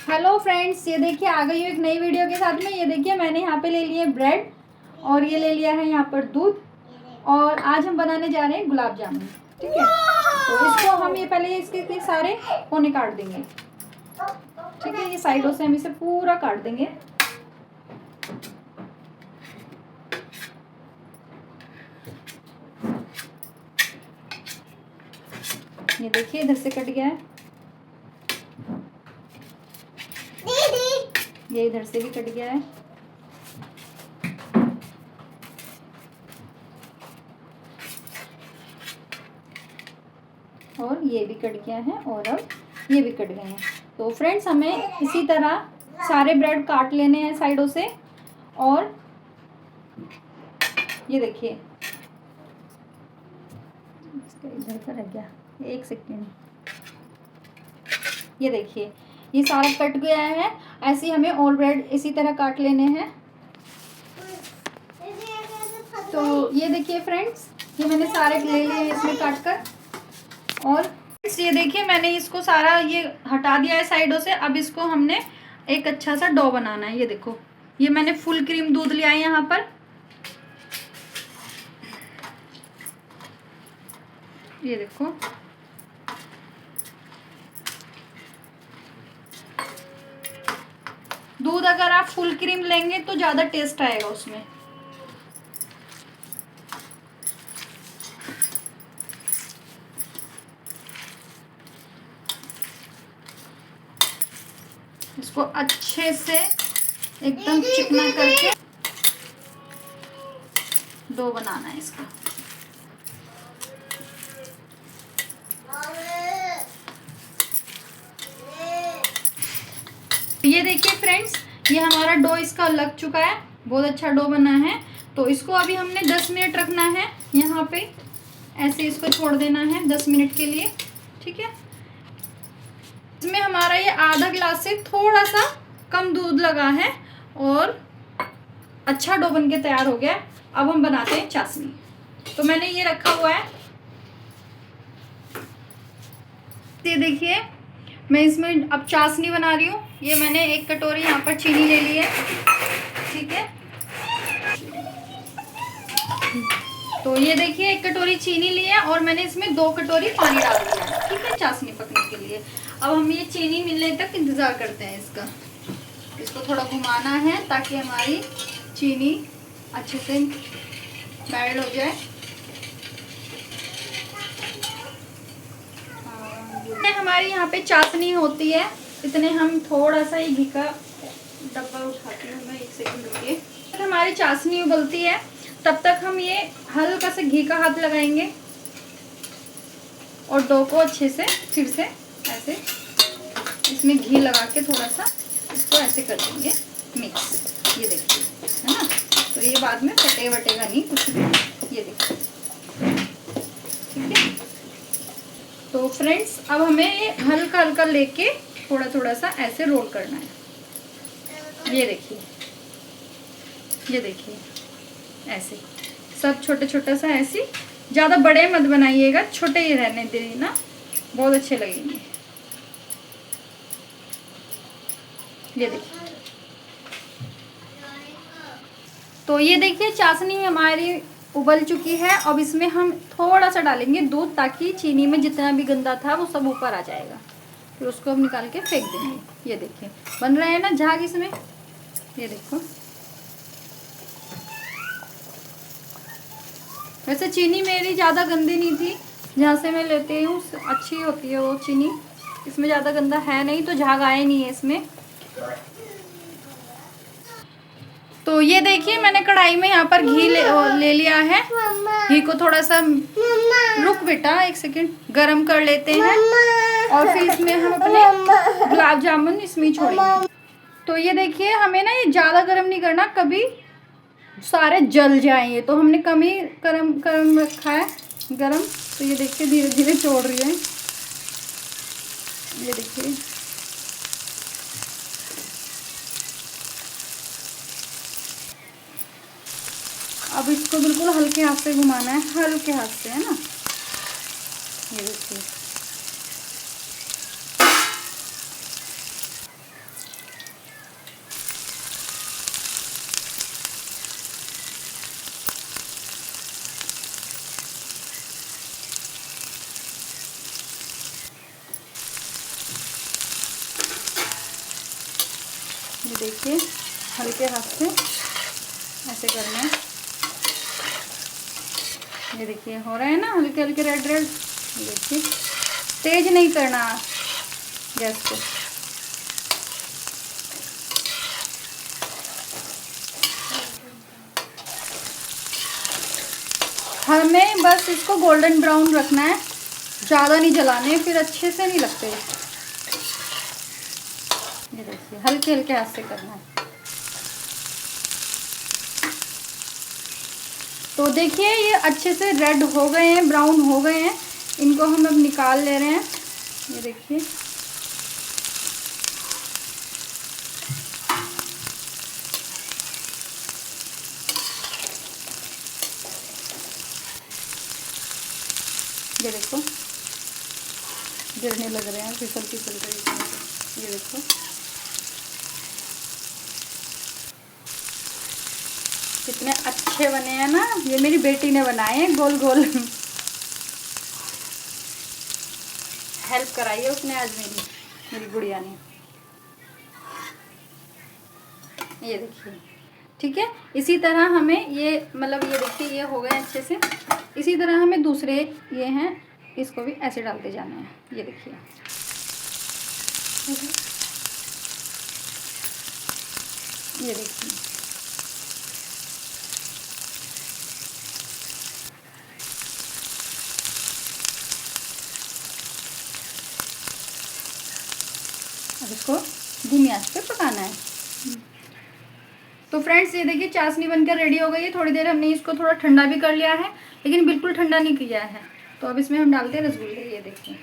Hello friends, ये देखिए आ गई हूँ एक नई वीडियो के साथ में। ये देखिए मैंने यहाँ पे ले लिए ब्रेड और ये ले लिया है यहाँ पर दूध और आज हम बनाने जा रहे हैं गुलाब जामुन। ठीक है, तो इसको हम ये पहले इसके सारे कोने काट देंगे। ठीक है, ये साइडों से हम इसे पूरा काट देंगे। ये देखिए इधर से कट गया है, ये इधर से भी कट गया है और ये भी कट गया है और अब ये भी कट गए हैं। तो फ्रेंड्स हमें इसी तरह सारे ब्रेड काट लेने हैं साइडों से। और ये देखिए इसका इधर का रह गया, एक सेकेंड। ये देखिए ये सारा कट गया है। ऐसे ही हमें और ब्रेड इसी तरह काट लेने हैं। तो ये देखिए फ्रेंड्स, ये मैंने सारे ले लिए इसमें काट कर। और ये देखिए मैंने इसको सारा ये हटा दिया है साइडों से। अब इसको हमने एक अच्छा सा डो बनाना है। ये देखो ये मैंने फुल क्रीम दूध लिया है यहाँ पर। ये देखो दूध अगर आप फुल क्रीम लेंगे तो ज़्यादा टेस्ट आएगा उसमें। इसको अच्छे से एकदम चिकना करके डो बनाना है इसका। ये देखिए फ्रेंड्स, ये हमारा डो इसका लग चुका है, बहुत अच्छा डो बना है। तो इसको अभी हमने 10 मिनट रखना है यहाँ पे। ऐसे इसको छोड़ देना है 10 मिनट के लिए। ठीक है, इसमें हमारा ये आधा गिलास से थोड़ा सा कम दूध लगा है और अच्छा डो बन के तैयार हो गया। अब हम बनाते हैं चाशनी। तो मैंने ये रखा हुआ है, ये देखिए मैं इसमें अब चाशनी बना रही हूँ। ये मैंने 1 कटोरी यहाँ पर चीनी ले ली है। ठीक है, तो ये देखिए 1 कटोरी चीनी ली है और मैंने इसमें 2 कटोरी पानी डाल दिया है। ठीक है, चाशनी पकने के लिए। अब हम ये चीनी मिलने तक इंतज़ार करते हैं इसका। इसको थोड़ा घुमाना है ताकि हमारी चीनी अच्छे से मेल्ट हो जाए। हमारी यहाँ पे चाशनी होती है, इतने हम थोड़ा सा ही घी का डब्बा उठाती हूँ मैं। 1 सेकंड रुकिए। जब हमारी चाशनी उबलती है तब तक हम ये हल्का सा घी का हाथ लगाएंगे और डो को अच्छे से फिर से ऐसे इसमें घी लगा के थोड़ा सा इसको ऐसे कर देंगे मिक्स। ये देखिए है ना, तो ये बाद में फटे वटेगा नहीं कुछ भी। ये देखिए ठीक है। तो फ्रेंड्स अब हमें ये हल्का हल्का लेके थोड़ा थोड़ा सा ऐसे रोल करना है। ये देखिए, ये देखिए ऐसे सब छोटे छोटा सा ऐसे। ज़्यादा बड़े मत बनाइएगा, छोटे ही रहने देना, बहुत अच्छे लगेंगे। ये देखिए, तो ये देखिए चाशनी हमारी उबल चुकी है। अब इसमें हम थोड़ा सा डालेंगे दूध ताकि चीनी में जितना भी गंदा था वो सब ऊपर आ जाएगा। फिर उसको हम निकाल के फेंक देंगे। ये देखिए बन रहे हैं ना झाग इसमें। ये देखो, वैसे चीनी मेरी ज़्यादा गंदी नहीं थी, जहाँ से मैं लेती हूँ अच्छी होती है वो चीनी। इसमें ज़्यादा गंदा है नहीं तो झाग आए नहीं है इसमें। तो ये देखिए मैंने कढ़ाई में यहाँ पर घी ले लिया है। घी को थोड़ा सा, रुक बेटा 1 सेकेंड, गरम कर लेते हैं और फिर इसमें हम अपने गुलाब जामुन इसमें छोड़ेंगे। तो ये देखिए हमें ना ये ज़्यादा गरम नहीं करना, कभी सारे जल जाएंगे। तो हमने कम ही गरम रखा है गरम। तो ये देखिए धीरे धीरे छोड़ रही है। ये देखिए अब इसको बिल्कुल हल्के हाथ से घुमाना है, हल्के हाथ से, है ना। ये देखिए ये देखिए हल्के हाथ से ऐसे करना है। ये देखिए हो रहा है ना हल्के हल्के रेड रेड। ये देखिए तेज नहीं करना गैस को। हमें बस इसको गोल्डन ब्राउन रखना है, ज़्यादा नहीं जलाने, फिर अच्छे से नहीं लगते। ये देखिए हल्के हल्के हाथ से करना है। तो देखिए ये अच्छे से रेड हो गए हैं, ब्राउन हो गए हैं। इनको हम अब निकाल ले रहे हैं। ये देखिए ये देखो गिरने लग रहे हैं, फिसल फिसल कर। ये देखो कितने अच्छे बने हैं ना। ये मेरी बेटी ने बनाए हैं गोल गोल। हेल्प कराई है उसने आज मेरी गुड़िया ने। ये देखिए ठीक है। इसी तरह हमें ये मतलब ये देखिए ये हो गए अच्छे से। इसी तरह हमें दूसरे ये हैं इसको भी ऐसे डालते जाना है। ये देखिए ये देखिए अब इसको धीमी आंच पे पकाना है। तो फ्रेंड्स ये देखिए चाशनी बनकर रेडी हो गई है। थोड़ी देर हमने इसको थोड़ा ठंडा भी कर लिया है, लेकिन बिल्कुल ठंडा नहीं किया है। तो अब इसमें हम डालते हैं रसगुल्ले। ये देखिए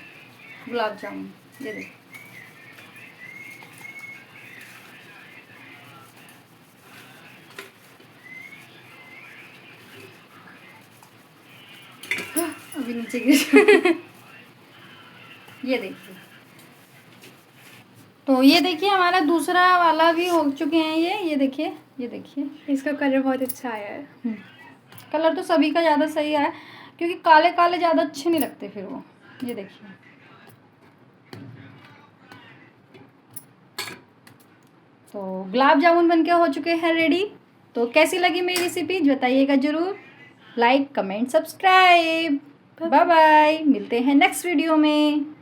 गुलाब जामुन। ये देखिए अभी नीचे गिर। ये देखिए तो ये देखिए हमारा दूसरा वाला भी हो चुके हैं। ये देखिए ये देखिए इसका कलर बहुत अच्छा आया है। कलर तो सभी का ज़्यादा सही है, क्योंकि काले काले ज़्यादा अच्छे नहीं लगते फिर वो। ये देखिए तो गुलाब जामुन बनके हो चुके हैं रेडी। तो कैसी लगी मेरी रेसिपी बताइएगा ज़रूर। Like comment subscribe. Bye bye, मिलते हैं नेक्स्ट वीडियो में।